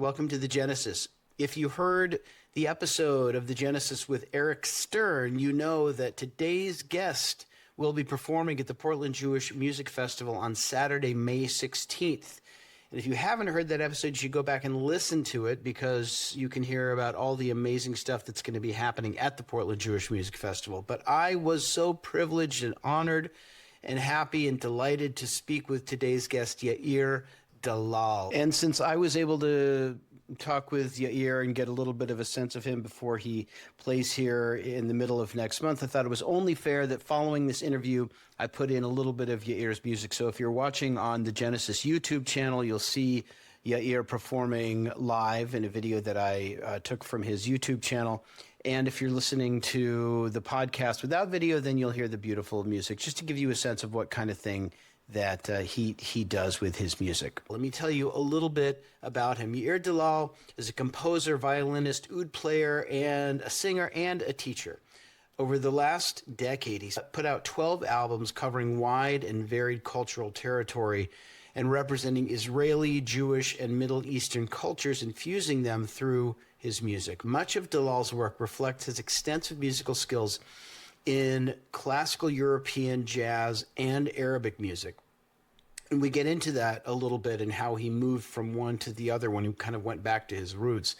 Welcome to the Genesis. If you heard the episode of the Genesis with Eric Stern, you know that today's guest will be performing at the Portland Jewish Music Festival on Saturday, May 16th. And if you haven't heard that episode, you should go back and listen to it because you can hear about all the amazing stuff that's going to be happening at the Portland Jewish Music Festival. But I was so privileged and honored and happy and delighted to speak with today's guest, Yair Dalal. And since I was able to talk with Yair and get a little bit of a sense of him before he plays here in the middle of next month, I thought it was only fair that following this interview, I put in a little bit of Yair's music. So if you're watching on the Genesis YouTube channel, you'll see Yair performing live in a video that I took from his YouTube channel. And if you're listening to the podcast without video, then you'll hear the beautiful music, just to give you a sense of what kind of thing that he does with his music. Let me tell you a little bit about him. Yair Dalal is a composer, violinist, oud player, and a singer and a teacher. Over the last decade, he's put out 12 albums covering wide and varied cultural territory and representing Israeli, Jewish, and Middle Eastern cultures, infusing them through his music. Much of Dalal's work reflects his extensive musical skills in classical European jazz and Arabic music. And we get into that a little bit and how he moved from one to the other when he kind of went back to his roots.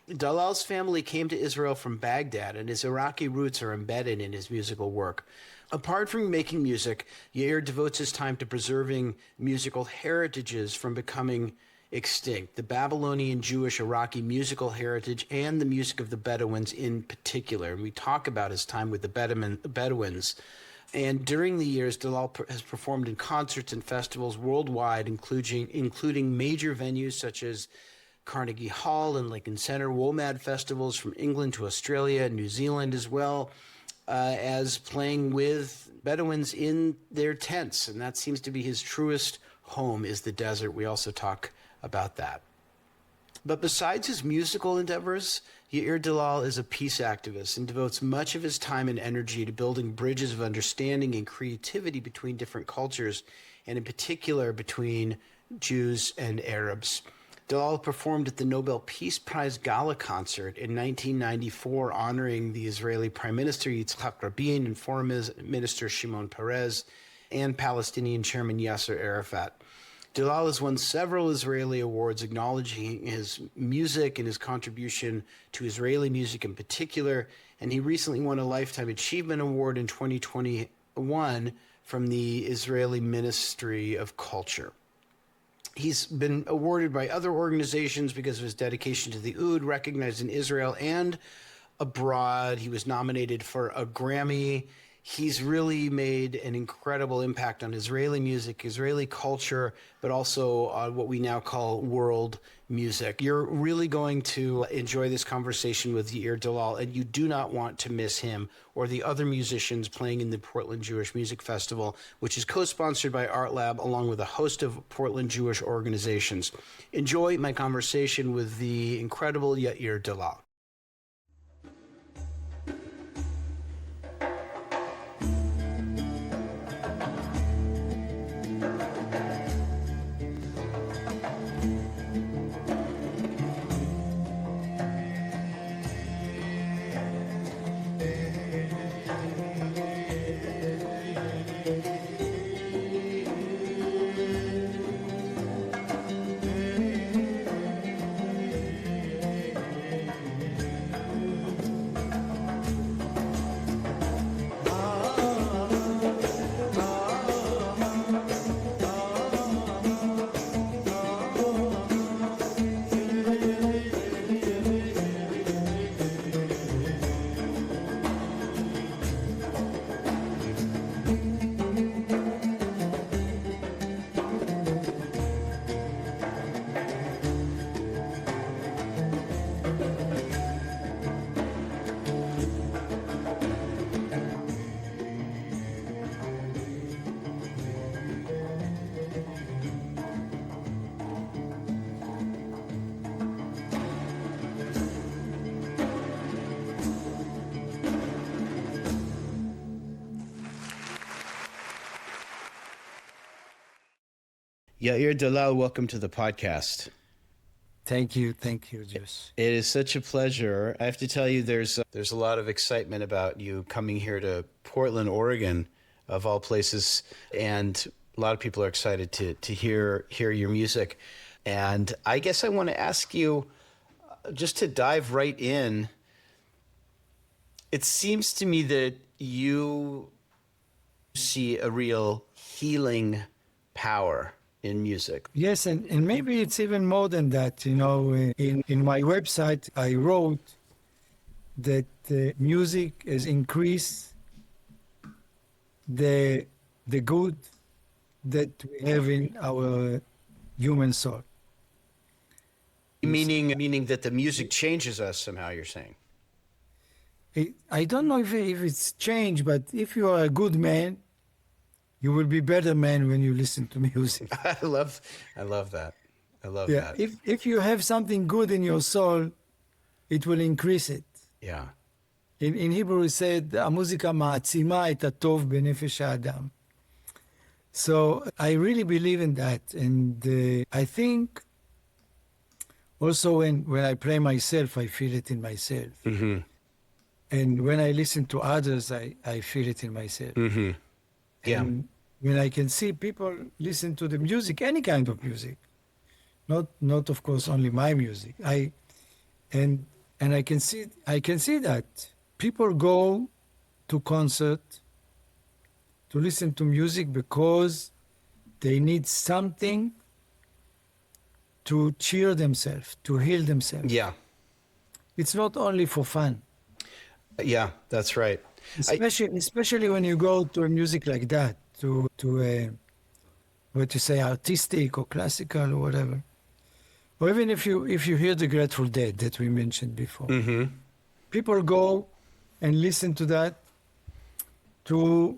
Dalal's family came to Israel from Baghdad, and his Iraqi roots are embedded in his musical work. Apart from making music, Yair devotes his time to preserving musical heritages from becoming extinct, the Babylonian, Jewish, Iraqi musical heritage, and the music of the Bedouins in particular. And we talk about his time with the Bedouins. And during the years, Dalal has performed in concerts and festivals worldwide, including major venues such as Carnegie Hall and Lincoln Center, WOMAD festivals from England to Australia and New Zealand, as well as playing with Bedouins in their tents. And that seems to be his truest home, is the desert. We also talk about that. But besides his musical endeavors, Yair Dalal is a peace activist and devotes much of his time and energy to building bridges of understanding and creativity between different cultures, and in particular between Jews and Arabs. Dalal performed at the Nobel Peace Prize Gala concert in 1994, honoring the Israeli Prime Minister Yitzhak Rabin and Foreign Minister Shimon Peres and Palestinian Chairman Yasser Arafat. Dalal has won several Israeli awards acknowledging his music and his contribution to Israeli music in particular, and he recently won a Lifetime Achievement Award in 2021 from the Israeli Ministry of Culture. He's been awarded by other organizations because of his dedication to the oud, recognized in Israel and abroad. He was nominated for a Grammy. He's really made an incredible impact on Israeli music, Israeli culture, but also on what we now call world music. You're really going to enjoy this conversation with Yair Dalal, and you do not want to miss him or the other musicians playing in the Portland Jewish Music Festival, which is co-sponsored by Art Lab along with a host of Portland Jewish organizations. Enjoy my conversation with the incredible Yair Dalal. Yair Dalal, welcome to the podcast. Thank you, Juice. It is such a pleasure. I have to tell you, there's a lot of excitement about you coming here to Portland, Oregon, of all places, and a lot of people are excited to hear your music. And I guess I want to ask you, just to dive right in. It seems to me that you see a real healing power in music. Yes, and maybe it's even more than that. In my website, I wrote that music has increased the good that we have in our human soul. Meaning that the music changes us somehow, you're saying. I don't know if it's changed, but if you are a good man, you will be better man when you listen to music. I love that. I love that. If you have something good in your soul, it will increase it. Yeah. In Hebrew it said, המוזיקה מעצימה את הטוב בנפש האדם. So I really believe in that. And I think also when I play myself, I feel it in myself. Mm-hmm. And when I listen to others, I feel it in myself. Mm-hmm. Yeah. And when I can see people listen to the music, any kind of music, not of course only my music. And I can see that people go to concert to listen to music because they need something to cheer themselves, to heal themselves. Yeah. It's not only for fun. Yeah, that's right. Especially when you go to a music like that, to what you say, artistic or classical or whatever. Or even if you hear the Grateful Dead that we mentioned before. Mm-hmm. People go and listen to that to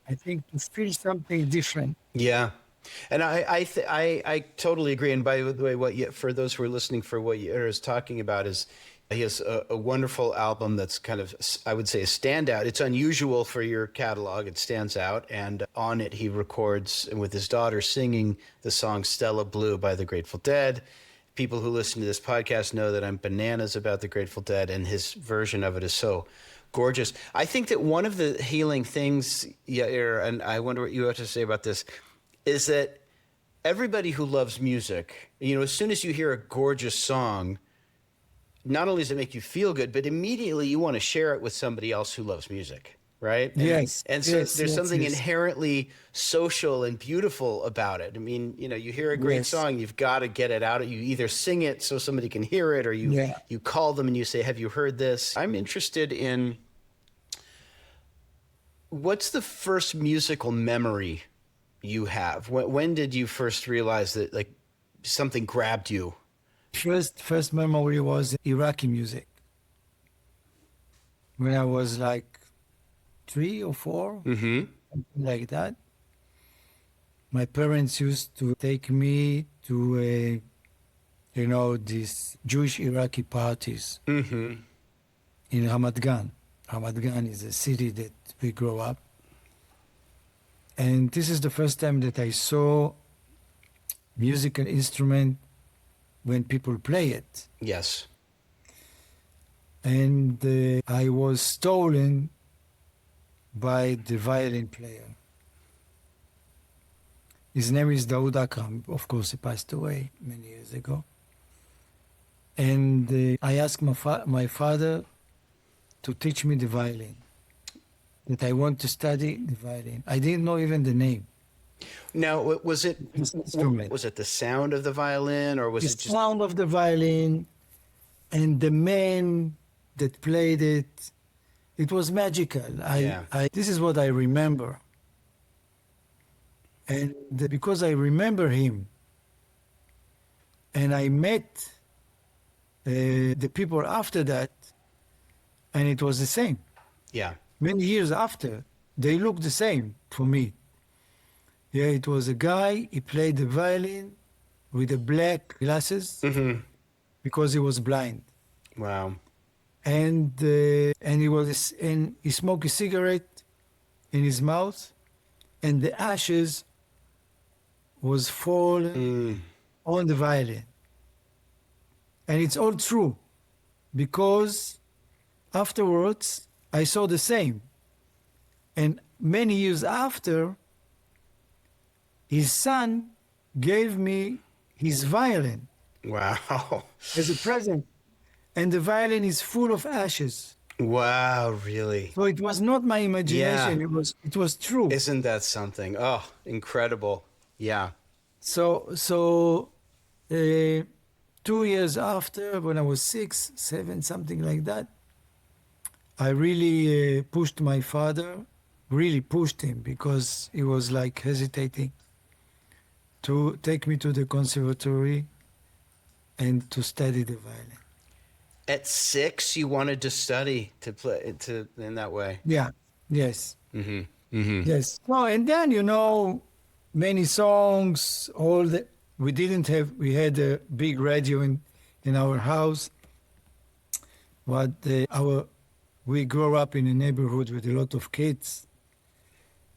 I think to feel something different. Yeah. And I totally agree. And by the way, for those who are listening, for what Yair is talking about is he has a wonderful album that's kind of, I would say, a standout. It's unusual for your catalog. It stands out. And on it, he records with his daughter singing the song Stella Blue by the Grateful Dead. People who listen to this podcast know that I'm bananas about the Grateful Dead, and his version of it is so gorgeous. I think that one of the healing things, Yair, and I wonder what you have to say about this, is that everybody who loves music, as soon as you hear a gorgeous song, not only does it make you feel good, but immediately you want to share it with somebody else who loves music, right? Yes. And so there's something inherently social and beautiful about it. I mean, you hear a great song, you've got to get it out. You either sing it so somebody can hear it, or you call them and you say, have you heard this? I'm interested in, what's the first musical memory you have? When did you first realize that like something grabbed you? First memory was Iraqi music. When I was like 3 or 4, something like that. My parents used to take me to these Jewish Iraqi parties in Ramat Gan. Ramat Gan is a city that we grew up. And this is the first time that I saw musical instrument when people play it. Yes. And I was stolen by the violin player. His name is Daoud Akram. Of course, he passed away many years ago. And I asked my father to teach me the violin, that I want to study the violin. I didn't know even the name. Now, was it the sound of the violin, or was it just the sound of the violin and the man that played it? It was magical. This is what I remember. And because I remember him, and I met the people after that, and it was the same. Yeah. Many years after, they looked the same for me. Yeah, it was a guy, he played the violin with the black glasses because he was blind. Wow. And he smoked a cigarette in his mouth, and the ashes was falling on the violin. And it's all true because afterwards I saw the same. And many years after, his son gave me his violin Wow. as a present. And the violin is full of ashes. Wow, really? So it was not my imagination. Yeah. It was true. Isn't that something? Oh, incredible. Yeah. So 2 years after, when I was 6, 7, something like that, I really pushed my father, really pushed him because he was like hesitating to take me to the conservatory and to study the violin. At 6, you wanted to study to play in that way. Yeah, yes, Mm-hmm. Mm-hmm. yes. No, and then, many songs, we had a big radio in our house, but we grew up in a neighborhood with a lot of kids,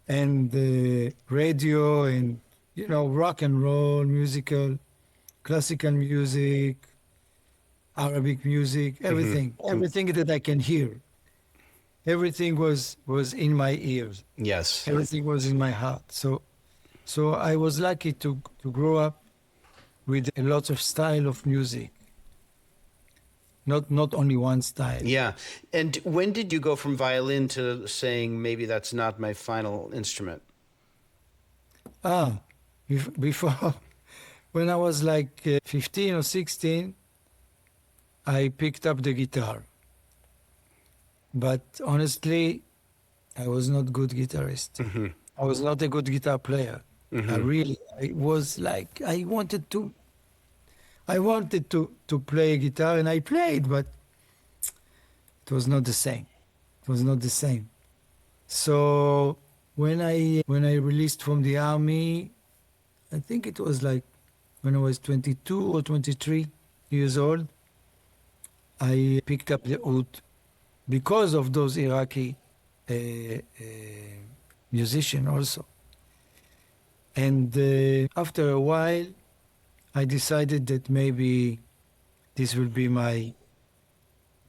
and the radio and, rock and roll, musical, classical music, Arabic music, everything that I can hear. Everything was in my ears. Yes. Everything was in my heart. So I was lucky to grow up with a lot of style of music. Not only one style. Yeah. And when did you go from violin to saying maybe that's not my final instrument? Before, when I was like 15 or 16, I picked up the guitar. But honestly, I was not good guitarist. Mm-hmm. I was not a good guitar player. Mm-hmm. I was like, I wanted to play guitar, and I played, but it was not the same. It was not the same. So when I released from the army, I think it was like when I was 22 or 23 years old, I picked up the oud because of those Iraqi musicians also. And after a while, I decided that maybe this will be my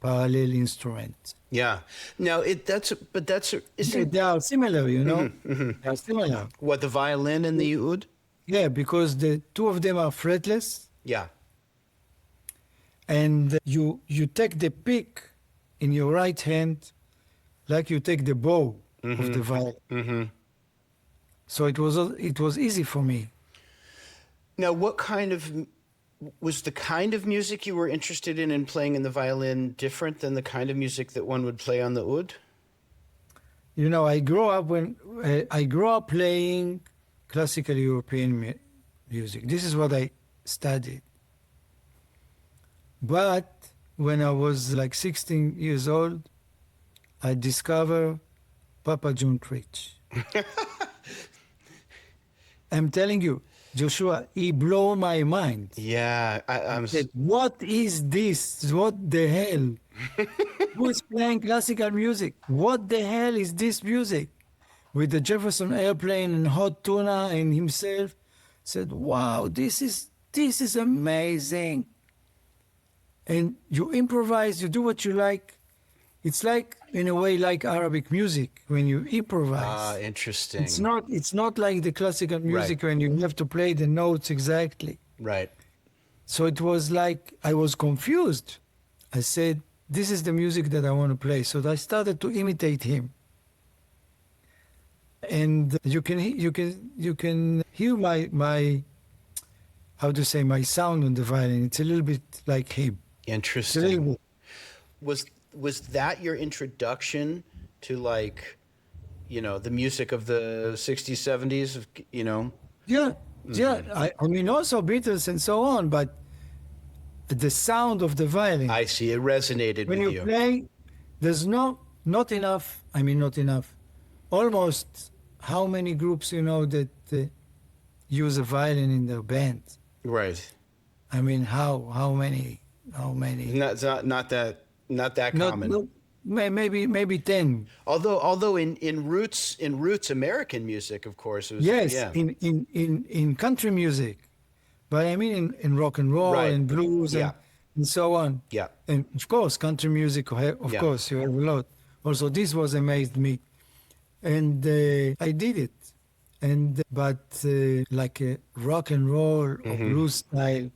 parallel instrument. Yeah. Now isn't They are similar, Mm-hmm. They are similar. what, the violin and the oud? Yeah, because the two of them are fretless, Yeah. and you take the pick in your right hand like you take the bow of the violin. Mm-hmm. So it was easy for me. Now, was the kind of music you were interested in playing in the violin different than the kind of music that one would play on the oud? I grew up playing classical European music. This is what I studied. But when I was like 16 years old, I discovered Papa John Creech. I'm telling you, Joshua, he blew my mind. Yeah, I'm. Said, what is this? What the hell? Who is playing classical music? What the hell is this music? With the Jefferson Airplane and Hot Tuna and himself, said, wow, this is amazing. And you improvise, you do what you like. It's like, in a way, like Arabic music when you improvise. Ah, interesting. It's not like the classical music when you have to play the notes exactly. Right. So it was like I was confused. I said, this is the music that I want to play. So I started to imitate him. And you can hear my how to say, my sound on the violin. It's a little bit like him. Interesting. It's a little bit. Was that your introduction to, like, the music of the 60s, 70s, Yeah, yeah. I mean, also Beatles and so on, but the sound of the violin. I see. It resonated When with you you. play, there's not enough. I mean, not enough. Almost how many groups that use a violin in their band? Right. I mean, how many? Not that common. Maybe 10. Although in roots American music, of course, it was. Yes, Yeah. in country music, but I mean in rock and roll Right. and blues Yeah. and so on. Yeah. And of course, country music, of Yeah. course, you have a lot. Also, this was amazed me. And I did it. And but like a rock and roll or blues style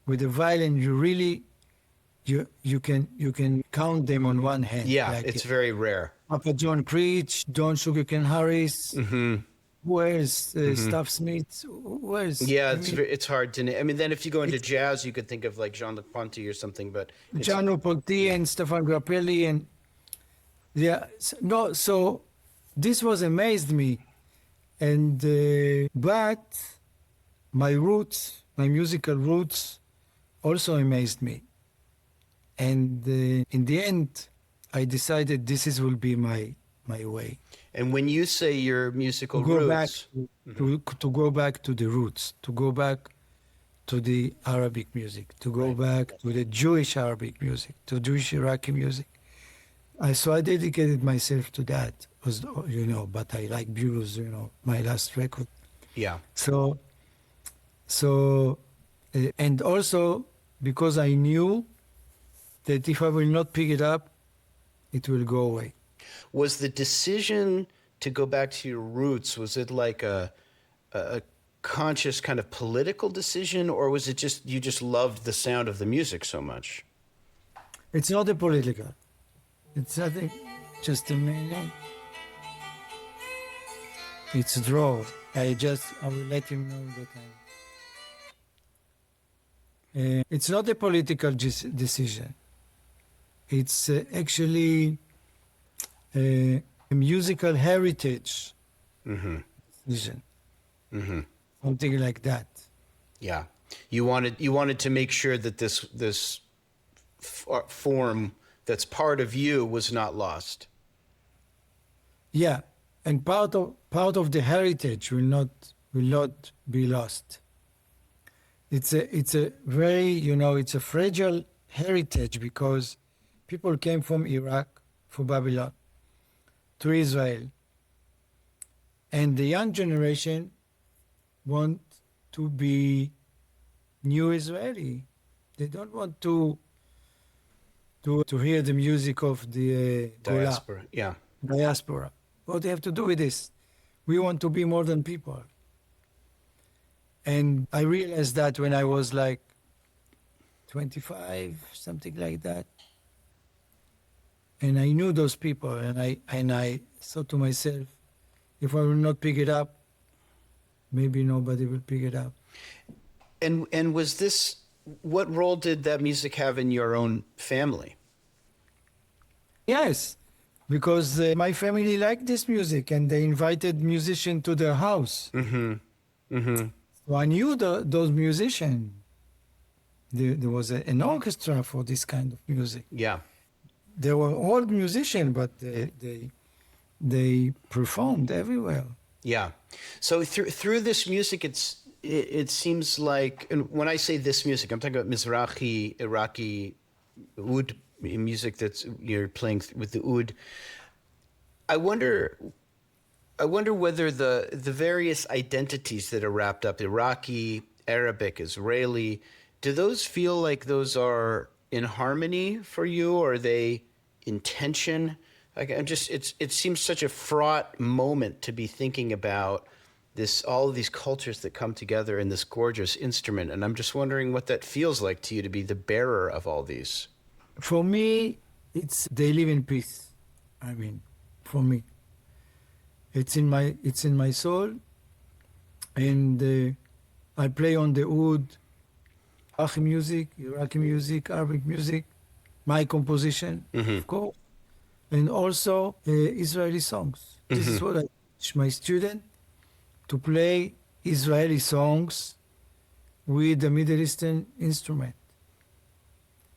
with the violin, you really you can count them on one hand. Yeah. Like It's very rare. Papa John Creech, John Sugarcane Harris. Where's Staff Smith? Where's Yeah, I mean, it's hard to. I mean, then if you go into it's jazz, you could think of like Jean-Luc Ponty or something, but it's Gianno Ponti and Stefan Grappelli and yeah. No, so this was amazed me, and but my roots, my musical roots, also amazed me, and in the end, I decided will be my way. And when you say your To musical go back roots, to go back to the roots, to go back to the Arabic music, to go back to the Jewish Arabic music, to Jewish Iraqi music. So I dedicated myself to that, but I like blues, my last record. yeah, So, and also because I knew that if I will not pick it up, it will go away. was the decision to go back to your roots, was it like a conscious kind of political decision, or was it just you just loved the sound of the music so much? It's not a political. It's nothing, just a minute. It's a draw. I will let him know that it's not a political decision. It's actually a musical heritage decision. Something like that. Yeah, you wanted to make sure that this form that's part of you was not lost. Yeah, and part of the heritage will not be lost. It's a very it's a fragile heritage because people came from Iraq for Babylon to Israel, and the young generation want to be new Israeli. They don't want to hear the music of the Gola, Diaspora. Yeah. diaspora. What do they have to do with this? We want to be more than people. And I realized that when I was like 25, something like that. And I knew those people, and I thought to myself, if I will not pick it up, maybe nobody will pick it up. And was this, what role did that music have in your own family? Yes, because my family liked this music, and they invited musicians to their house. So I knew those musicians. There was an orchestra for this kind of music. Yeah. They were old musicians, but they performed everywhere. Yeah. So through this music, it seems like, and when I say this music, I'm talking about Mizrahi, Iraqi oud music that's you're playing with the oud. I wonder whether the various identities that are wrapped up, Iraqi, Arabic, Israeli, do those feel like those are in harmony for you, or are they in tension? Like it seems such a fraught moment to be thinking about all of these cultures that come together in this gorgeous instrument, and I'm just wondering what that feels like to you to be the bearer of all these. For me, they live in peace. I mean, for me, it's in my soul, and I play on the oud, Iraqi music, Arabic music, my composition, of course, and also Israeli songs. This is what I teach my student, to play Israeli songs with the Middle Eastern instrument,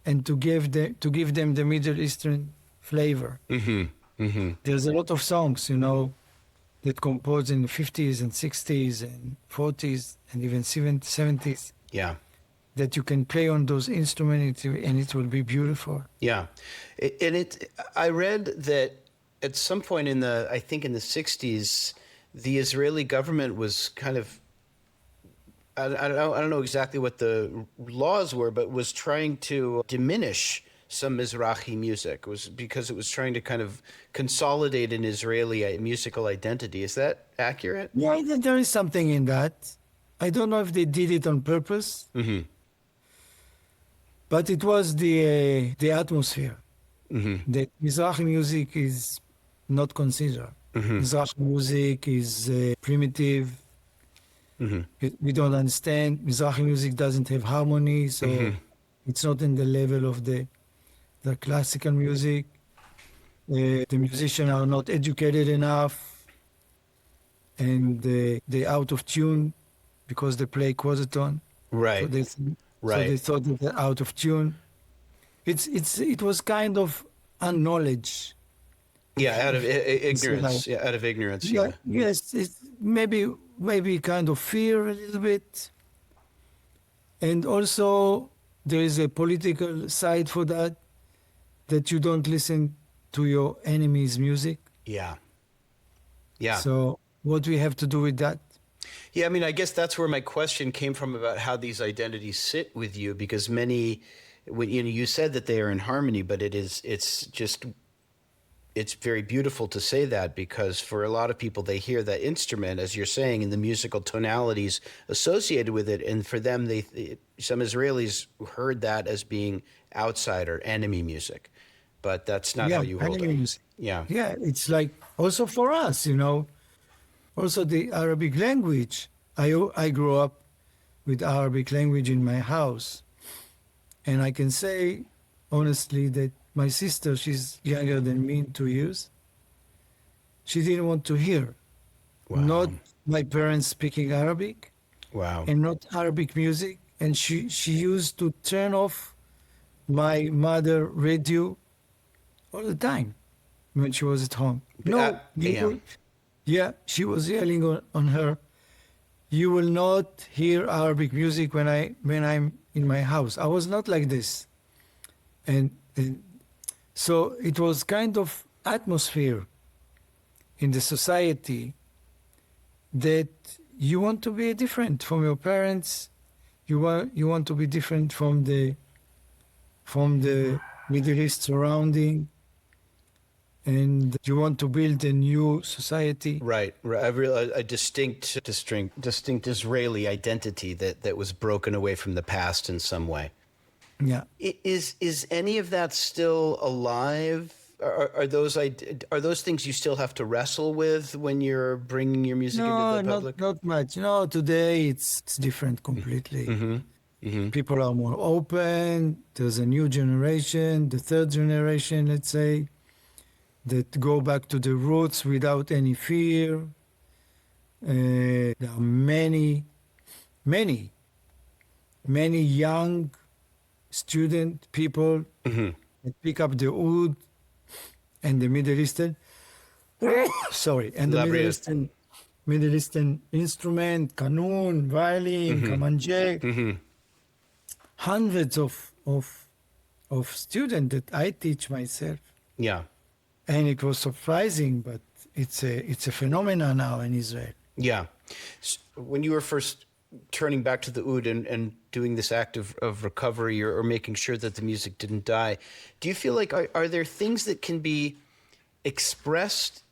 and to give them the Middle Eastern flavor. There's a lot of songs, that composed in the 50s and 60s and 40s and even 70s. Yeah. That you can play on those instruments and it will be beautiful. Yeah. I read that at some point I think in the 60s, the Israeli government was kind of I don't know exactly what the laws were, but was trying to diminish some Mizrahi music. It was because it was trying to kind of consolidate an Israeli musical identity. Is that accurate? Yeah, there is something in that. I don't know if they did it on purpose, Mm-hmm. but it was the atmosphere Mm-hmm. that Mizrahi music is not considered. Mm-hmm. Mizrahi music is primitive. Mm-hmm. We don't understand. Mizrahi music doesn't have harmony, so Mm-hmm. it's not in the level of the classical music. The musicians are not educated enough, and they out of tune because they play quadroton. So Right. they Right. thought that they're out of tune. It was kind of unknowledge. Yeah, out of So like, ignorance. Yeah, out of ignorance. yeah, Yeah. yes, it's maybe kind of fear a little bit, and also there is a political side for that you don't listen to your enemy's music. Yeah. Yeah. So what we have to do with that? Yeah, I mean, I guess that's where my question came from about how these identities sit with you, because many, when you said that they are in harmony, but it's very beautiful to say that, because for a lot of people, they hear that instrument, as you're saying, and the musical tonalities associated with it, and for them, some Israelis heard that as being outsider, enemy music, but that's not how Yeah, you hold enemy it. music. Yeah. Yeah, it's like also for us, also the Arabic language. I grew up with Arabic language in my house, and I can say honestly that my sister, she's younger than me in 2 years. She didn't want to hear not Wow. my parents speaking Arabic Wow. and not Arabic music, and she used to turn off my mother radio all the time when she was at home. No, Yeah. yeah, she was yelling on her. You will not hear Arabic music when I'm in my house. I was not like this, and so it was kind of atmosphere in the society that you want to be different from your parents. You want to be different from the Middle East surrounding, and you want to build a new society. Right. A distinct Israeli identity that was broken away from the past in some way. Yeah. Is any of that still alive? Are those things you still have to wrestle with when you're bringing your music into No, the public? not much. Today it's different completely. Mm-hmm. Mm-hmm. People are more open. There's a new generation, the third generation, let's say, that go back to the roots without any fear. There are many, many, many young student people Mm-hmm. that pick up the oud and the Middle Eastern, sorry, and the Labria. Middle Eastern instrument, kanun, violin, kamanche. Mm-hmm. Hundreds of students that I teach myself, Yeah. and it was surprising, but it's a phenomenon now in Israel. Yeah. When you were first turning back to the oud and doing this act of recovery or making sure that the music didn't die, do you feel like are there things that can be expressed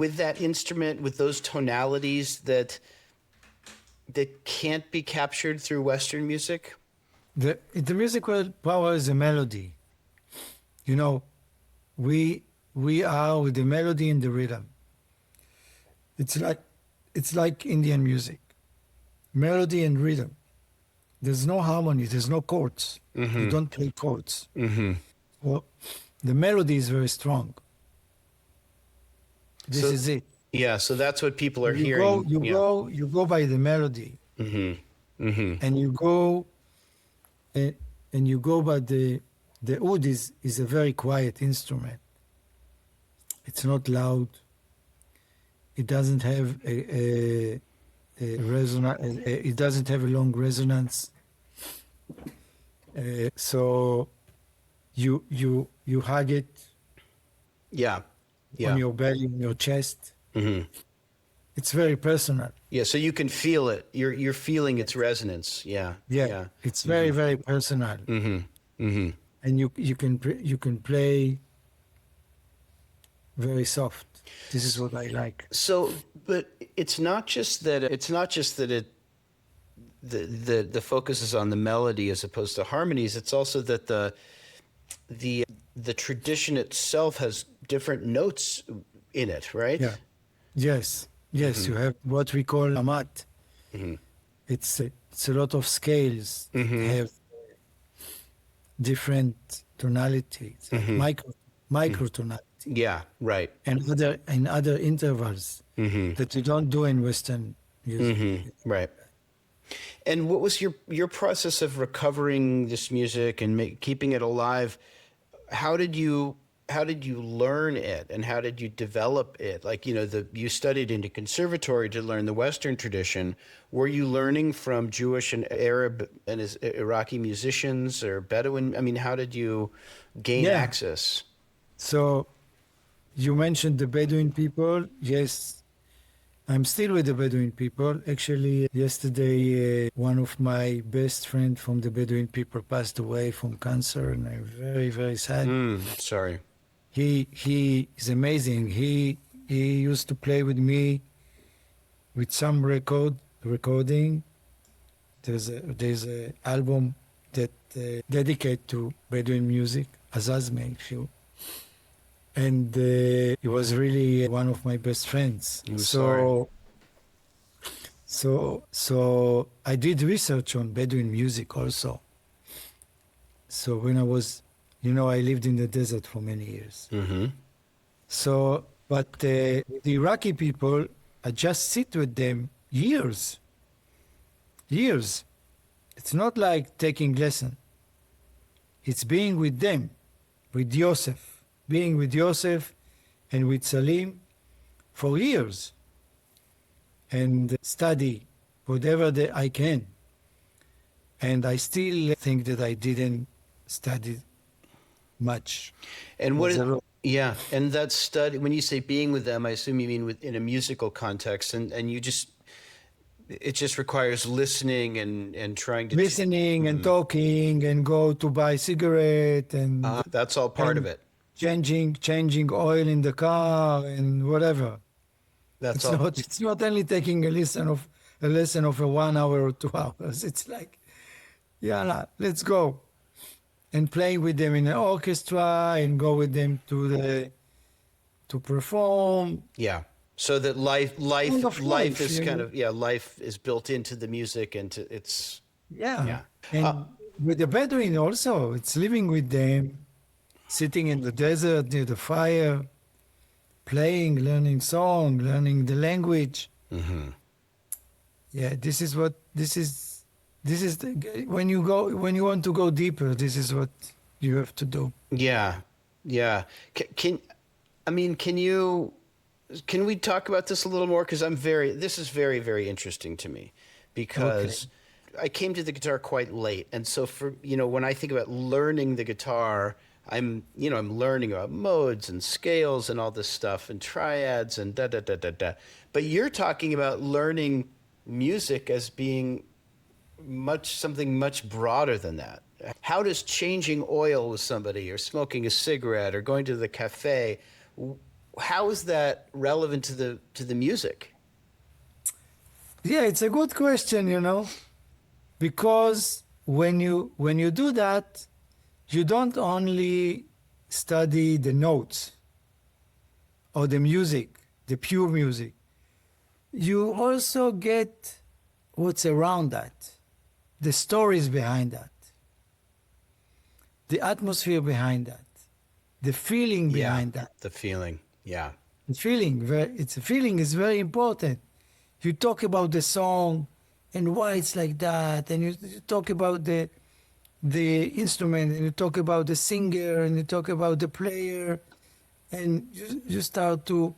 with that instrument, with those tonalities that can't be captured through Western music? The musical power is a melody. We are with the melody and the rhythm. It's like Indian music, melody and rhythm. There's no harmony. There's no chords. You don't play chords. Mm-hmm. Well, the melody is very strong. This is it. Yeah, so that's what people are You hearing. you go by the melody, Mm-hmm. Mm-hmm. and you go by the oud is a very quiet instrument. It's not loud. It doesn't have a resonance. It doesn't have a long resonance. So you hug it Yeah. Yeah. on your belly, on your chest, Mm-hmm. it's very personal. Yeah, so you can feel it. You're feeling its resonance. Yeah. Yeah, Yeah. it's very very personal, and you can play very soft. This is what I like. So, but it's not just that it the focus is on the melody as opposed to harmonies. It's also that the tradition itself has different notes in it, right? Yeah. Yes. Yes. You have what we call amat. It's a lot of scales that have different tonalities, like microtonality, Yeah, right. and other intervals that you don't do in Western music. Right. And what was your process of recovering this music and keeping it alive? How did you learn it, and how did you develop it? Like, you studied in a conservatory to learn the Western tradition. Were you learning from Jewish and Arab and Iraqi musicians or Bedouin? I mean, how did you gain Yeah. access? So you mentioned the Bedouin people. Yes, I'm still with the Bedouin people. Actually, yesterday, one of my best friends from the Bedouin people passed away from cancer, and I'm very, very sad. Sorry. He is amazing. He used to play with me with some recording. There's a album that dedicated to Bedouin music, Azaz Meishu. And he was really one of my best friends. I'm sorry. So I did research on Bedouin music also. So when I was, I lived in the desert for many years. So, but the Iraqi people, I just sit with them years. It's not like taking lesson. It's being with them, with Yosef, being with Yosef and with Salim for years, and study whatever I can. And I still think that I didn't study much. And yeah, and that study, when you say being with them, I assume you mean in a musical context, and it just requires listening and trying to Listening and talking and go to buy cigarette and that's all part of it. changing oil in the car and whatever. That's all. It's not only taking a lesson of 1 hour or 2 hours. It's like, yeah, let's go. And play with them in an orchestra and go with them to perform. Yeah. So that life is you kind know. of, life is built into the music, and it's Yeah. And with the Bedouin also, it's living with them, sitting in the desert near the fire, playing, learning song, learning the language. Yeah, this is when you want to go deeper, this is what you have to do. yeah. Can we talk about this a little more? Because this is very, very interesting to me, because I came to the guitar quite late. And so when I think about learning the guitar, I'm learning about modes and scales and all this stuff and triads and da, da, da, da, da. But you're talking about learning music as being something much broader than that. How does changing oil with somebody, or smoking a cigarette, or going to the cafe, how is that relevant to the music? Yeah, it's a good question, because when you do that, you don't only study the notes or the music, the pure music. You also get what's around that, the stories behind that, the atmosphere behind that, the feeling behind that. The feeling, yeah. The feeling is very important. You talk about the song and why it's like that, and you talk about the instrument, and you talk about the singer, and you talk about the player, and you start to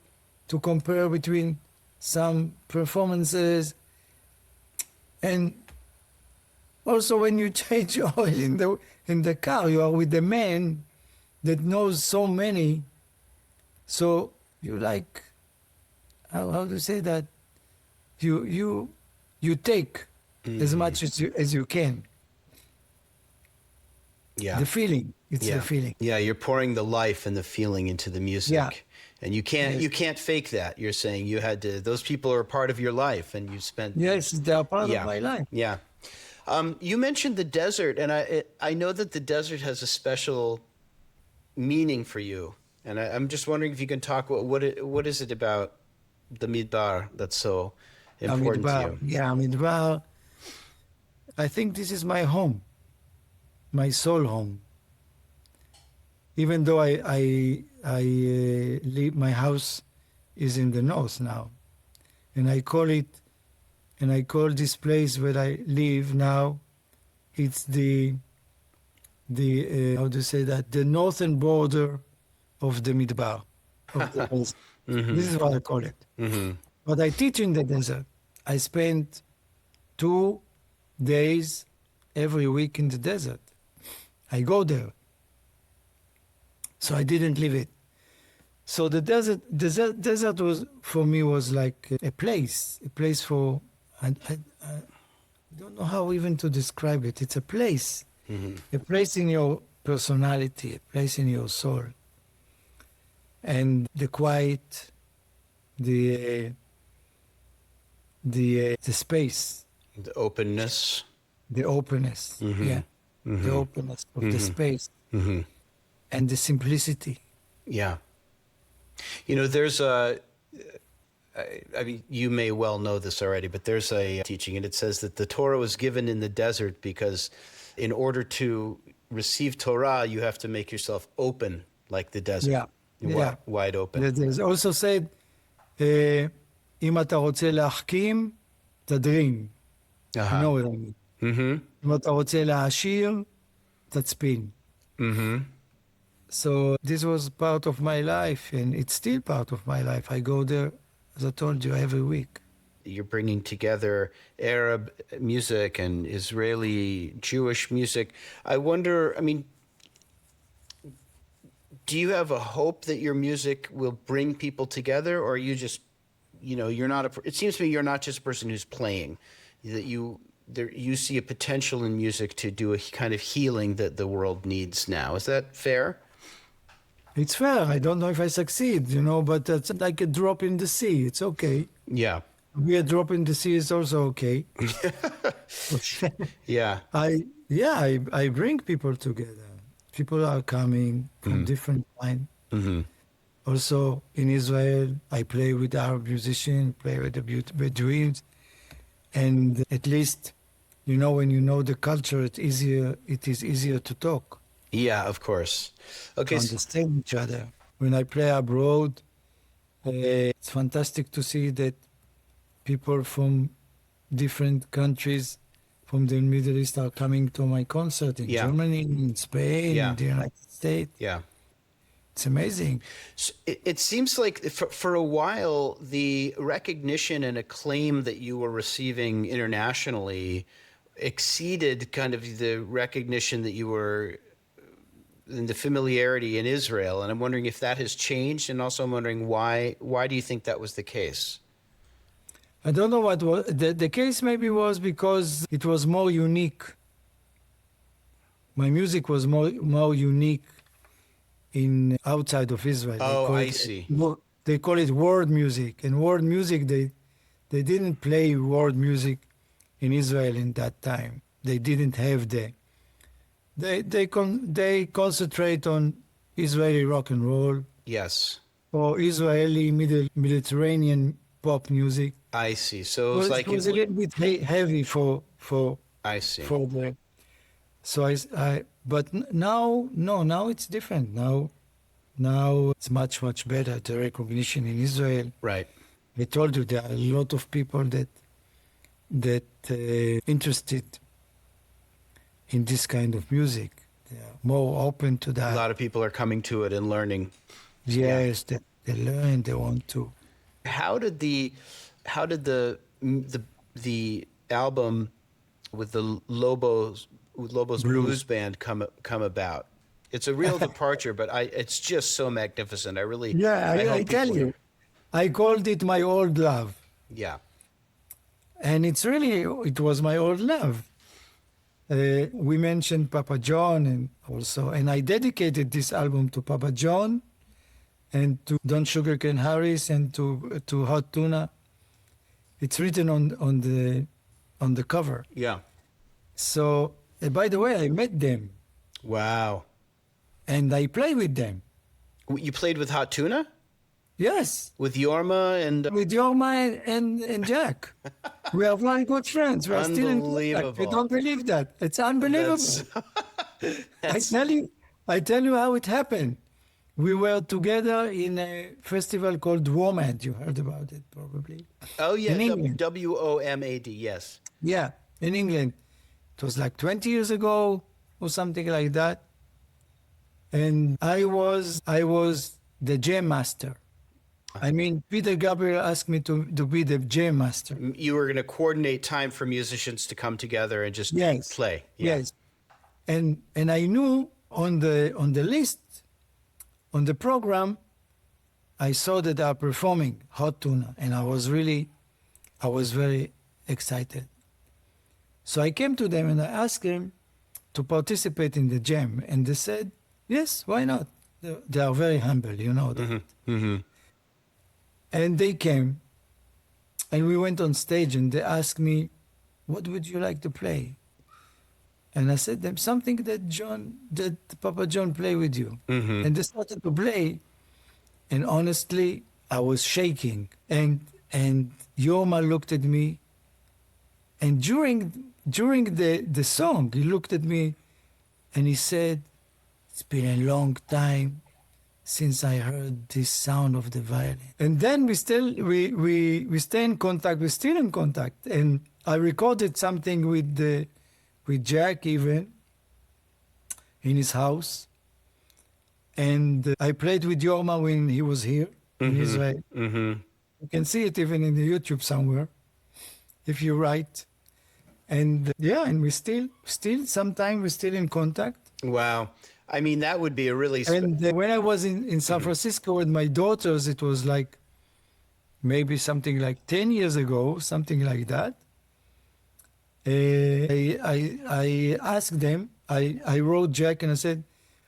compare between some performances. And also, when you change oil in the car, you are with the man that knows so many. So you like, how to say that? you take as much as you can. Yeah. The feeling. It's Yeah. the feeling. Yeah, you're pouring the life and the feeling into the music. Yeah. And you can't fake that. You're saying you had to, those people are a part of your life and you spent. Yes, they are part Yeah. of my life. Yeah. You mentioned the desert, and I know that the desert has a special meaning for you. And I'm just wondering if you can talk, what is it about the Midbar that's so important to you? Midbar. I think this is my home, my soul home. Even though I leave, my house is in the north now, and I call this place where I live now, it's the how to say that, the northern border of the Midbar, of the desert. This is what I call it. But I teach in the desert. I spend 2 days every week in the desert. I go there. So I didn't leave it. So the desert was, for me, was like a place for, I don't know how even to describe it. It's a place in your personality, a place in your soul. And the quiet, the space, The openness. the openness, the openness of the space, and the simplicity. Yeah. You know, there's I mean, you may well know this already, but there's a teaching, and it says that the Torah was given in the desert because in order to receive Torah, you have to make yourself open like the desert. Wide open. There's also said, אם אתה רוצה להחכים, תדרים. You know what I mean. אם אתה רוצה להעשיר, תצפין. So this was part of my life, and it's still part of my life. I go there, as I told you, every week. You're bringing together Arab music and Israeli Jewish music. I wonder, I mean, do you have a hope that your music will bring people together, or are you just, you know, you're not it seems to me you're not just a person who's playing, that you see a potential in music to do a kind of healing that the world needs now. Is that fair? It's fair. I don't know if I succeed, you know, but it's like a drop in the sea. It's okay. Yeah. Be a drop in the sea is also okay. Yeah. I bring people together. People are coming from different lines. Also in Israel, I play with Arab musicians, play with the Bedouins, and at least, you know, when you know the culture, it is easier to talk. Yeah, of course. Okay. To understand each other. When I play abroad, it's fantastic to see that people from different countries from the Middle East are coming to my concert in Germany, in Spain, in the United States. Yeah. It's amazing. So it seems like for a while, the recognition and acclaim that you were receiving internationally exceeded kind of the recognition that you were in the familiarity in Israel. And I'm wondering if that has changed. And also I'm wondering why do you think that was the case? I don't know what was the case. Maybe was because it was more unique. My music was more unique in outside of Israel. Oh, I see. They call it world music, and world music they didn't play world music in Israel in that time. They didn't have they concentrate on Israeli rock and roll. Yes. Or Israeli Mediterranean pop music. I see. So it was a little bit heavy for I see. For the so but now it's different. Now it's much better, the recognition in Israel. Right. I told you there are a lot of people that interested in this kind of music. They are more open to that. A lot of people are coming to it and learning. Yes, they learn. They want to. How did the album with the Lobos Blues Band come about? It's a real departure, but it's just so magnificent. I I tell you, I called it my old love. Yeah. and it was my old love. We mentioned Papa John and I dedicated this album to Papa John and to Don Sugarcane Harris and to Hot Tuna. It's written on the cover. Yeah. So, by the way, I met them Wow. and I play with them. You played with Hot Tuna? Yes, With Yorma and with Yorma and Jack. We are very good friends. We are still in contact. You Unbelievable. don't believe that? It's unbelievable. I tell you how it happened. We were together in a festival called WOMAD. You heard about it probably. Oh yeah, In England. WOMAD. Yes. Yeah, in England. It was like 20 years ago or something like that. And I was the jam master. I mean, Peter Gabriel asked me to be the jam master. You were going to coordinate time for musicians to come together and just Yes. play. Yeah. Yes. And I knew on the list, on the program, I saw that they are performing Hot Tuna, and I was very excited. So I came to them and I asked them to participate in the jam, and they said, yes, why not? They are very humble, you know that. Mm-hmm. And they came, and we went on stage, and they asked me, what would you like to play? And I said them something that Papa John play with you. Mm-hmm. And they started to play, and honestly, I was shaking. And Yoma looked at me, and during the song, he looked at me, and he said, "It's been a long time since I heard this sound of the violin." And then we stay in contact. We're still in contact, and I recorded something with Jack even in his house, and I played with Yorma when he was here in Israel. Mm-hmm. You can see it even in the YouTube somewhere if you write. And and we still sometimes we're still in contact. Wow. I mean, that would be a really. And when I was in San Francisco with my daughters, it was like maybe something like 10 years ago, something like that. I asked them, I wrote Jack and I said,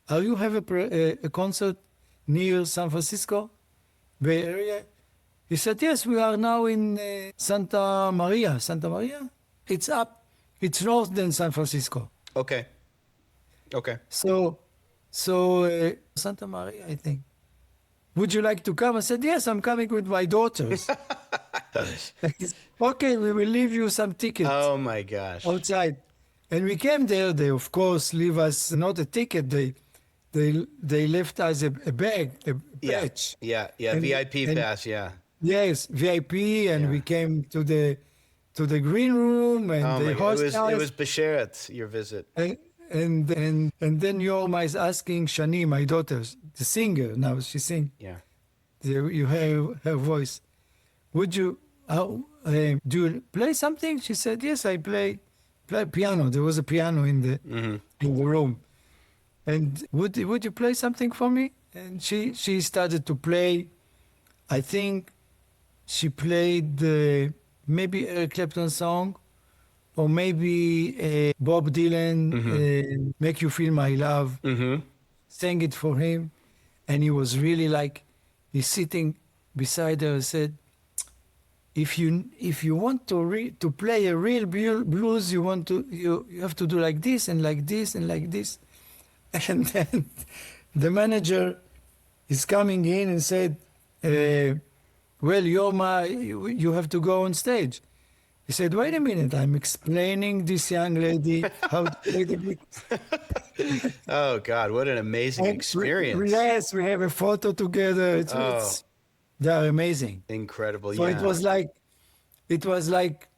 "Are you have a concert near San Francisco Bay Area?" He said, "Yes, we are now in Santa Maria. Santa Maria? It's up. It's north than San Francisco." Okay. So Santa Maria, I think. "Would you like to come?" I said, "Yes, I'm coming with my daughters." "Okay, we will leave you some tickets Oh my gosh. outside." And we came there. They, of course, leave us not a ticket. They left us a bag, a Yeah. badge. Yeah. And- VIP and- pass. Yeah. Yes, VIP, and Yeah. we came to the green room and Oh the my God. host It was Basheret, your visit. and then Yorma is asking Shani, my daughter, the singer now, she sings. Yeah. You hear her voice. "Would you do you play something?" She said, "Yes, I play piano." There was a piano in the room. "And would you play something for me?" And she started to play. I think she played maybe Eric Clapton song, or maybe Bob Dylan, "Make You Feel My Love." Mm-hmm. Sang it for him, and he was really like, he's sitting beside her and said, if you want to play a real blues, you have to do like this and like this and like this." And then the manager is coming in and said, "Well, Yoma, you have to go on stage." He said, "Wait a minute, I'm explaining this young lady how to play the blues." Oh God, what an amazing experience! Yes, we have a photo together. They are amazing. Incredible. So yeah. it was like,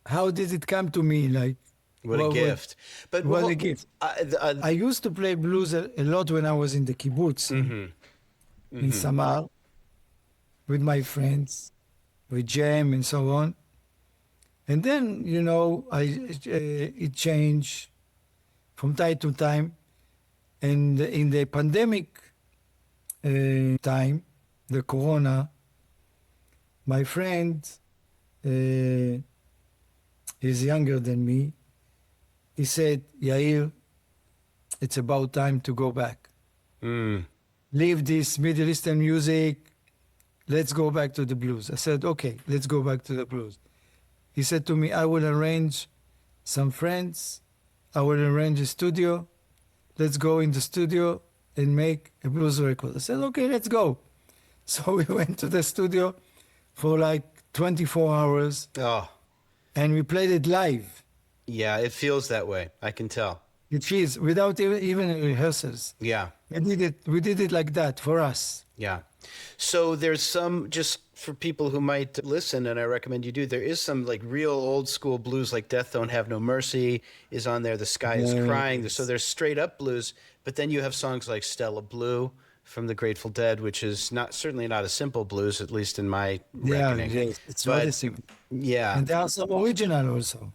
how did it come to me? Like, What a gift! But what a gift. I used to play blues a lot when I was in the kibbutz in Samar with my friends, with jam and so on. And then, it changed from time to time. And in the pandemic time, the corona, my friend uh, he's younger than me. He said, Yair, it's about time to go back. Mm. Leave this Middle Eastern music. Let's go back to the blues. I said, okay, let's go back to the blues. He said to me, I will arrange some friends. I will arrange a studio. Let's go in the studio and make a blues record. I said, okay, let's go. So we went to the studio for like 24 hours Oh, and we played it live. yeah, it feels that way. I can tell. It feels without even rehearsals. Yeah, We did it like that for us. yeah. So there's some, just for people who might listen, and I recommend you do, there is some like real old school blues, like Death Don't Have No Mercy is on there. The Sky is Crying. So there's straight up blues, but then you have songs like Stella Blue from the Grateful Dead, which is certainly not a simple blues, at least in my reckoning. Yeah, it's But- very simple. Yeah. And there are some original also.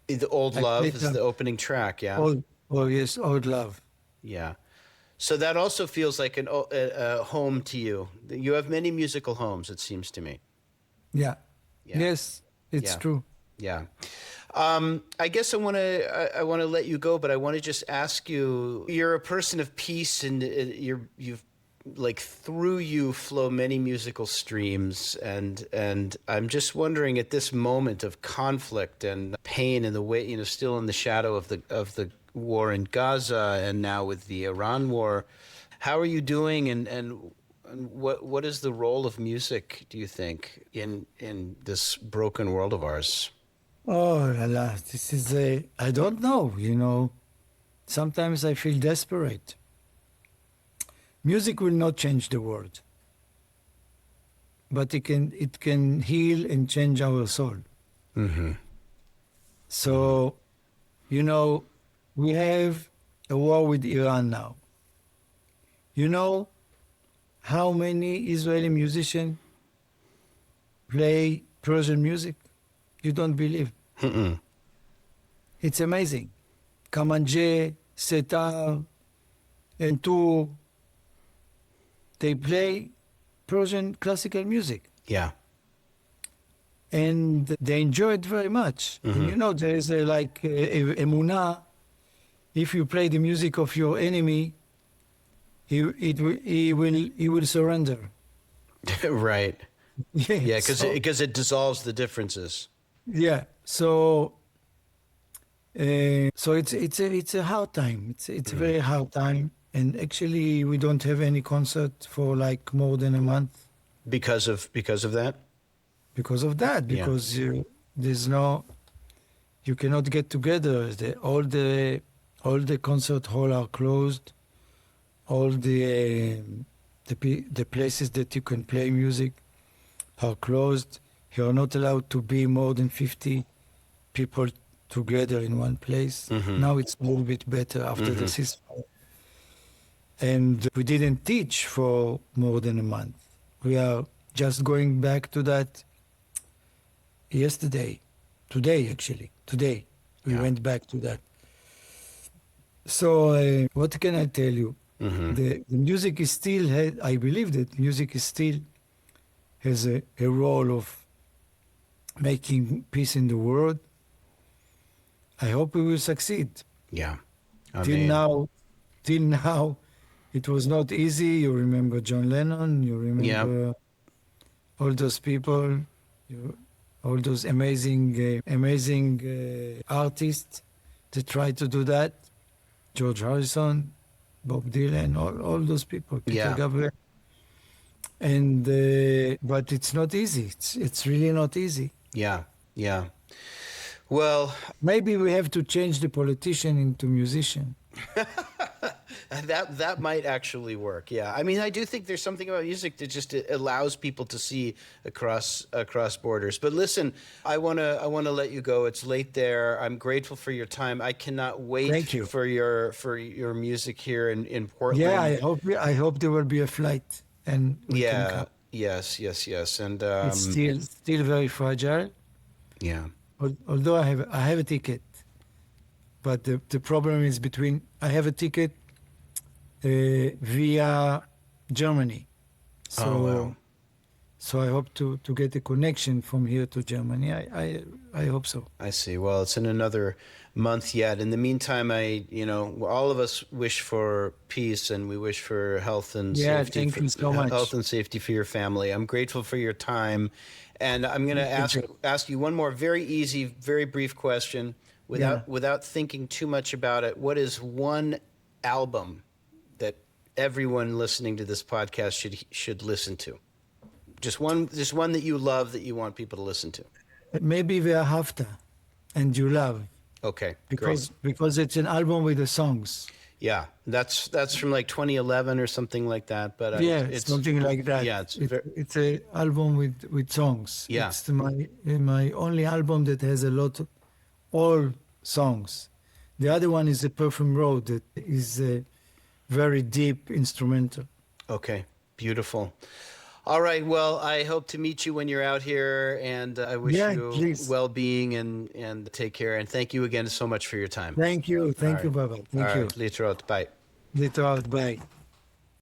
The Old Like Love Little- is the opening track. Yeah. Yes, Old Love. Yeah. So that also feels like a home to you. You have many musical homes, it seems to me. Yeah. Yeah. Yes, it's Yeah. true. Yeah. I guess I want to let you go, but I want to just ask you. You're a person of peace, and you've like through you flow many musical streams, and I'm just wondering at this moment of conflict and pain, and the way still in the shadow of the war in Gaza, and now with the Iran war, how are you doing, and what is the role of music, do you think, in this broken world of ours? Oh, la, la, this is I don't know, Sometimes I feel desperate. Music will not change the world, but it can heal and change our soul. Mm-hmm. So, we have a war with Iran now. You know how many Israeli musicians play Persian music? You don't believe. Mm-mm. It's amazing. Kamanje, setar, and tur, they play Persian classical music. Yeah. And they enjoy it very much. Mhm. And there is a emunah. If you play the music of your enemy, he will surrender. Right. Yeah, so, because it dissolves the differences. yeah. So it's a hard time. It's a very hard time. And actually, we don't have any concert for like more than a month Because of that? because of that. Yeah. Because you cannot get together. All the concert hall are closed. All the places that you can play music are closed. You are not allowed to be more than 50 people together in one place. Mhm. Now it's a little bit better after the ceasefire. And we didn't teach for more than a month. We are just going back to that today actually. Today we Yeah. went back to that. So what can I tell you? Mhm. The music is still, I believe that music is still has a role of making peace in the world. I hope we will succeed. Yeah. I Till mean, now, it was not easy. You remember John Lennon. You remember all those people, all those amazing artists that tried to do that. George Harrison, Bob Dylan, all those people, Peter Yeah. Gabriel. And but it's not easy. It's really not easy. Yeah. Yeah. Well, Maybe we have to change the politician into musician. that might actually work. Yeah. I mean, I do think there's something about music that just allows people to see across borders. But listen, I want to let you go. It's late there. I'm grateful for your time. I cannot wait Thank you. for your music here in Portland. Yeah, I hope there will be a flight and we can Yeah. come. Yes. And It's still very fragile. yeah. Although I have a ticket, but the problem is I have a ticket via Germany, so Oh, wow. So I hope to get a connection from here to Germany. I hope so. I see. Well, it's in another month yet. In the meantime, all of us wish for peace, and we wish for health and Yeah, safety. thank you so much. Health and safety for your family. I'm grateful for your time, and I'm going to ask you one more very easy, very brief question, without thinking too much about it. What is one album that everyone listening to this podcast should listen to? Just one that you love that you want people to listen to. Maybe Ve'ahavta, and you love. Okay, because great. Because it's an album with the songs. Yeah, that's from like 2011 or something like that. But it's something like that. Yeah, it's an album with songs. Yeah, it's my only album that has a lot of all songs. The other one is the Perfume Road, that is a very deep instrumental. Okay, beautiful. All right. Well, I hope to meet you when you're out here, and I wish you well-being and take care. And thank you again so much for your time. Thank you. Thank you, Baba. Thank you. Litraot. Bye. Litraot. Bye.